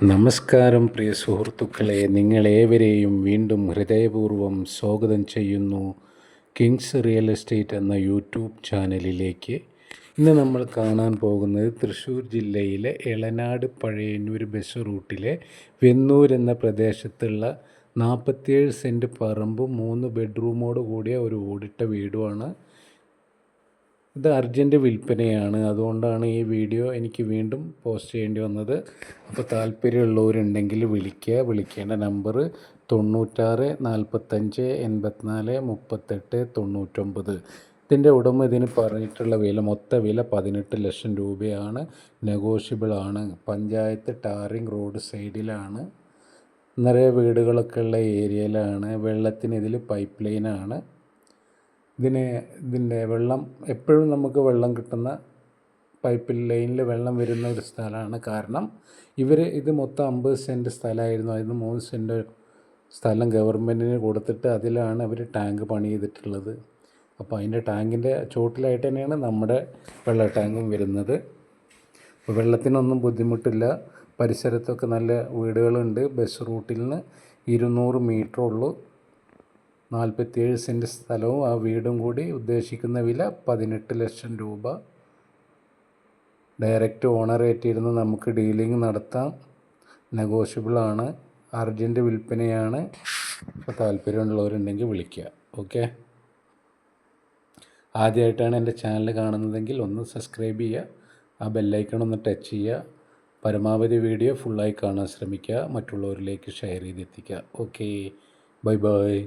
നമസ്കാരം പ്രിയ സുഹൃത്തുക്കളെ, നിങ്ങളേവരെയും വീണ്ടും ഹൃദയപൂർവ്വം സ്വാഗതം ചെയ്യുന്നു കിങ്സ് റിയൽ എസ്റ്റേറ്റ് എന്ന യൂട്യൂബ് ചാനലിലേക്ക്. ഇന്ന് നമ്മൾ കാണാൻ പോകുന്നത് തൃശ്ശൂർ ജില്ലയിലെ എളനാട് പഴയന്നൂർ ബസ് റൂട്ടിലെ വെന്നൂർ എന്ന പ്രദേശത്തുള്ള 47 സെൻറ്റ് പറമ്പും 3 ബെഡ്റൂമോട് കൂടിയ ഒരു ഓടിട്ട വീടുമാണ്. ഇത് അർജൻറ്റ് വിൽപ്പനയാണ്, അതുകൊണ്ടാണ് ഈ വീഡിയോ എനിക്ക് വീണ്ടും പോസ്റ്റ് ചെയ്യേണ്ടി വന്നത്. അപ്പോൾ താല്പര്യമുള്ളവരുണ്ടെങ്കിൽ വിളിക്കേണ്ട നമ്പർ 96 45 84 38 99. ഇതിൻ്റെ ഉടമ ഇതിന് പറഞ്ഞിട്ടുള്ള വില, മൊത്ത വില 18 ലക്ഷം രൂപയാണ്. നെഗോഷ്യബിളാണ്. പഞ്ചായത്ത് ടാറിങ് റോഡ് സൈഡിലാണ്. നിറയെ വീടുകളൊക്കെ ഉള്ള ഏരിയയിലാണ്. വെള്ളത്തിന് ഇതിൽ പൈപ്പ് ലൈനാണ്. ഇതിൻ്റെ വെള്ളം എപ്പോഴും നമുക്ക് വെള്ളം കിട്ടുന്ന പൈപ്പ് ലൈനിൽ വെള്ളം വരുന്ന ഒരു സ്ഥലമാണ്. കാരണം ഇത് മൊത്തം 50 സെൻറ്റ് സ്ഥലമായിരുന്നു. അതിന് 3 സെൻറ്റ് സ്ഥലം ഗവൺമെൻറ്റിന് കൊടുത്തിട്ട് അതിലാണ് അവർ ടാങ്ക് പണി ചെയ്തിട്ടുള്ളത്. അപ്പോൾ അതിൻ്റെ ടാങ്കിൻ്റെ ചോട്ടിലായിട്ട് തന്നെയാണ് നമ്മുടെ വെള്ള ടാങ്കും വരുന്നത്. അപ്പോൾ വെള്ളത്തിനൊന്നും ബുദ്ധിമുട്ടില്ല. പരിസരത്തൊക്കെ നല്ല വീടുകളുണ്ട്. ബസ് റൂട്ടിൽ നിന്ന് 200 മീറ്റർ ഉള്ളൂ. 47 സെൻറ്റ് സ്ഥലവും ആ വീടും കൂടി ഉദ്ദേശിക്കുന്ന വില 18 ലക്ഷം രൂപ. ഡയറക്റ്റ് ഓണറേറ്റിരുന്ന് നമുക്ക് ഡീലിംഗ് നടത്താം. നെഗോഷ്യബിളാണ്. അർജൻറ്റ് വിൽപ്പനയാണ്. അപ്പോൾ താല്പര്യമുള്ളവരുണ്ടെങ്കിൽ വിളിക്കുക. ഓക്കെ. ആദ്യമായിട്ടാണ് എൻ്റെ ചാനൽ കാണുന്നതെങ്കിൽ ഒന്ന് സബ്സ്ക്രൈബ് ചെയ്യുക. ആ ബെല്ലൈക്കൺ ഒന്ന് ടച്ച് ചെയ്യുക. പരമാവധി വീഡിയോ ഫുള്ളായി കാണാൻ ശ്രമിക്കുക. മറ്റുള്ളവരിലേക്ക് ഷെയർ ചെയ്തെത്തിക്കുക. Okay, bye by.